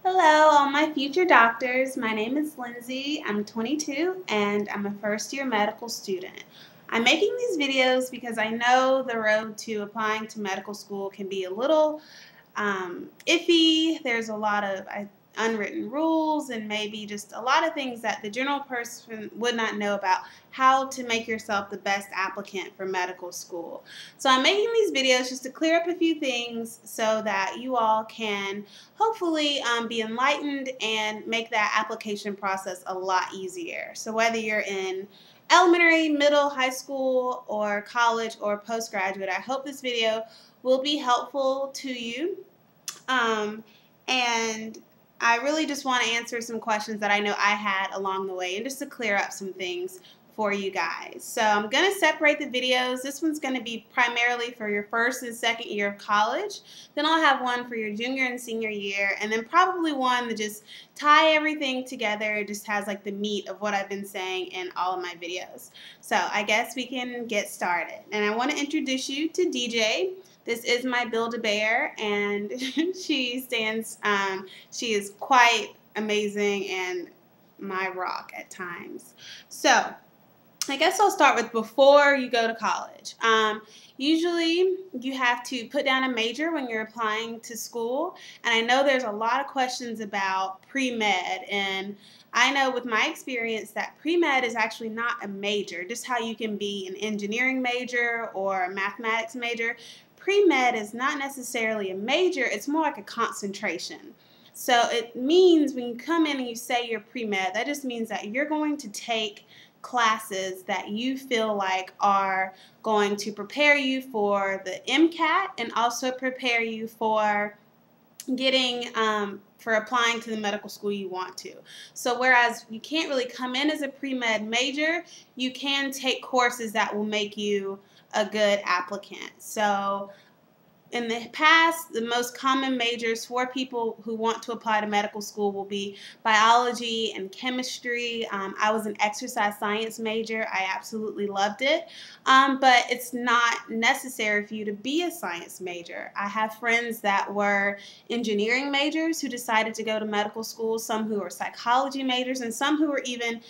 Hello, all my future doctors. My name is Lindsay. I'm 22 and I'm a first year medical student. I'm making these videos because I know the road to applying to medical school can be a little iffy. There's a lot of unwritten rules and maybe just a lot of things that the general person would not know about how to make yourself the best applicant for medical school. So I'm making these videos just to clear up a few things so that you all can hopefully be enlightened and make that application process a lot easier. So whether you're in elementary, middle, high school, or college or postgraduate, I hope this video will be helpful to you. Um, and I really just want to answer some questions that I know I had along the way and just to clear up some things for you guys. So I'm going to separate the videos. This one's going to be primarily for your first and second year of college. Then I'll have one for your junior and senior year, and then probably one that just tie everything together. It just has like the meat of what I've been saying in all of my videos. So I guess we can get started. And I want to introduce you to DJ. This is my Build-A-Bear, and she is quite amazing and my rock at times. So I guess I'll start with before you go to college. Usually you have to put down a major when you're applying to school, and I know there's a lot of questions about pre-med, and I know with my experience that pre-med is actually not a major, just how you can be an engineering major or a mathematics major. Pre-med is not necessarily a major, it's more like a concentration. So it means when you come in and you say you're pre-med, that just means that you're going to take classes that you feel like are going to prepare you for the MCAT and also prepare you for getting for applying to the medical school you want to. So whereas you can't really come in as a pre-med major, you can take courses that will make you a good applicant. So in the past, the most common majors for people who want to apply to medical school will be biology and chemistry. I was an exercise science major. I absolutely loved it, but it's not necessary for you to be a science major. I have friends that were engineering majors who decided to go to medical school, some who were psychology majors, and some who were even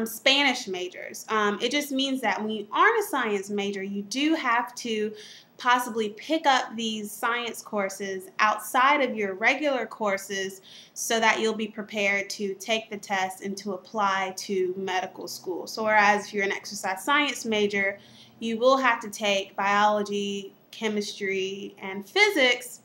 Spanish majors. It just means that when you aren't a science major, you do have to possibly pick up these science courses outside of your regular courses so that you'll be prepared to take the test and to apply to medical school. So whereas if you're an exercise science major, you will have to take biology, chemistry, and physics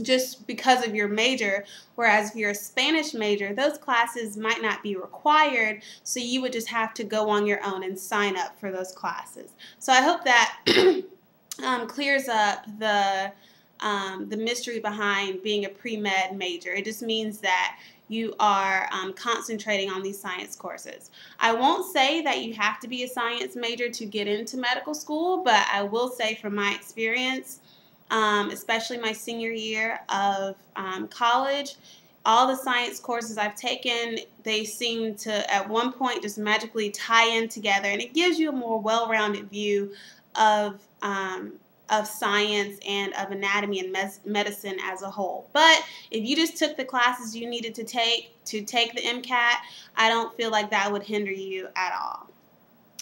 just because of your major, whereas if you're a Spanish major, those classes might not be required, so you would just have to go on your own and sign up for those classes. So I hope that clears up the mystery behind being a pre-med major. It just means that you are concentrating on these science courses. I won't say that you have to be a science major to get into medical school, but I will say from my experience, especially my senior year of college, all the science courses I've taken, they seem to at one point just magically tie in together, and it gives you a more well-rounded view of science and of anatomy and medicine as a whole. But if you just took the classes you needed to take the MCAT, I don't feel like that would hinder you at all.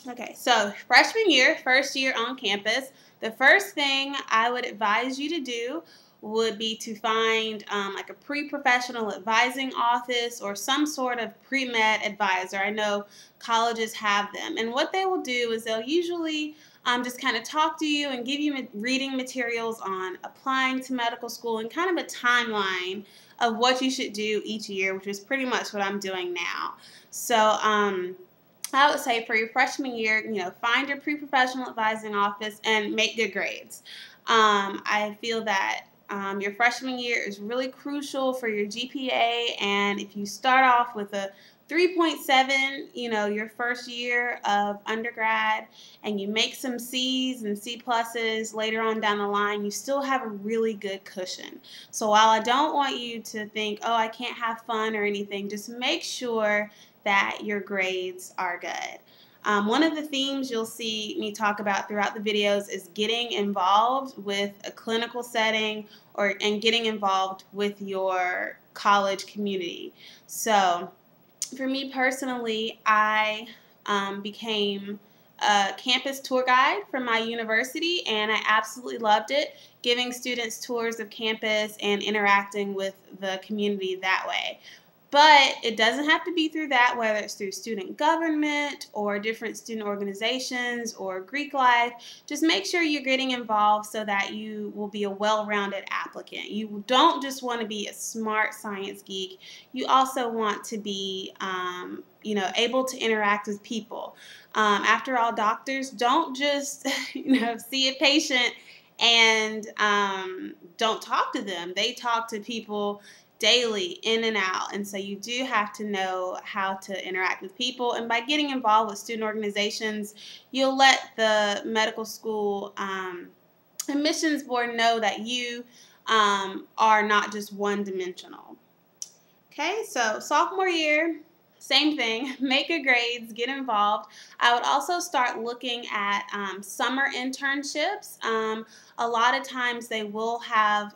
Okay, so freshman year, first year on campus, the first thing I would advise you to do would be to find like a pre-professional advising office or some sort of pre-med advisor. I know colleges have them, and what they will do is they'll usually just kind of talk to you and give you reading materials on applying to medical school and kind of a timeline of what you should do each year, which is pretty much what I'm doing now. So I would say for your freshman year, find your pre-professional advising office and make good grades. I feel that your freshman year is really crucial for your GPA, and if you start off with a 3.7, your first year of undergrad, and you make some C's and C pluses later on down the line, you still have a really good cushion. So while I don't want you to think, oh, I can't have fun or anything, just make sure that your grades are good. One of the themes you'll see me talk about throughout the videos is getting involved with a clinical setting and getting involved with your college community. So for me personally, I became a campus tour guide for my university, and I absolutely loved it, giving students tours of campus and interacting with the community that way. But it doesn't have to be through that, whether it's through student government or different student organizations or Greek life. Just make sure you're getting involved so that you will be a well-rounded applicant. You don't just want to be a smart science geek. You also want to be, able to interact with people. After all, doctors don't just, see a patient and don't talk to them. They talk to people daily, in and out. And so you do have to know how to interact with people. And by getting involved with student organizations, you'll let the medical school admissions board know that you are not just one-dimensional. Okay, so sophomore year, same thing, make your grades, get involved. I would also start looking at summer internships. A lot of times they will have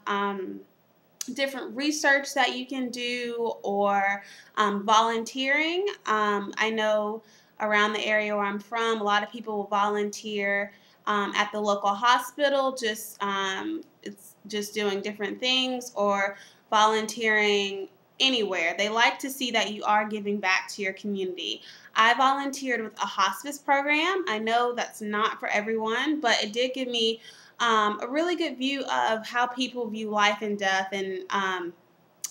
different research that you can do, or volunteering. I know around the area where I'm from, a lot of people will volunteer at the local hospital, it's just doing different things, or volunteering anywhere. They like to see that you are giving back to your community. I volunteered with a hospice program. I know that's not for everyone, but it did give me a really good view of how people view life and death, and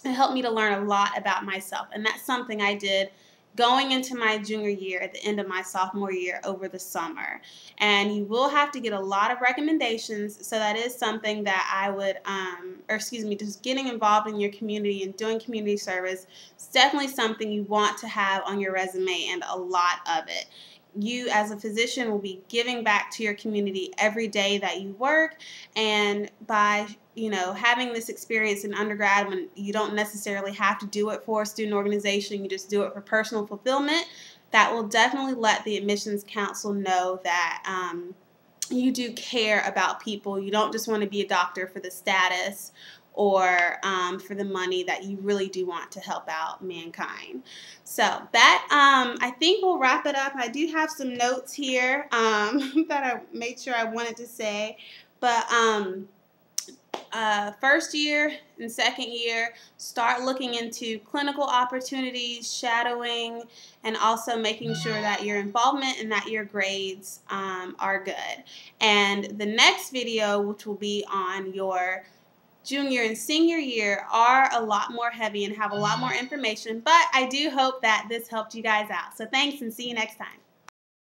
it helped me to learn a lot about myself. And that's something I did going into my junior year at the end of my sophomore year over the summer. And you will have to get a lot of recommendations, so that is something that I would, just getting involved in your community and doing community service is definitely something you want to have on your resume, and a lot of it. You as a physician will be giving back to your community every day that you work, and by having this experience in undergrad, when you don't necessarily have to do it for a student organization, you just do it for personal fulfillment, that will definitely let the admissions council know that you do care about people. You don't just want to be a doctor for the status or for the money, that you really do want to help out mankind. So that, I think we'll wrap it up. I do have some notes here that I made sure I wanted to say, but first year and second year, start looking into clinical opportunities, shadowing, and also making sure that your involvement and that your grades are good. And the next video, which will be on your junior and senior year, are a lot more heavy and have a lot more information, but I do hope that this helped you guys out. So thanks, and see you next time.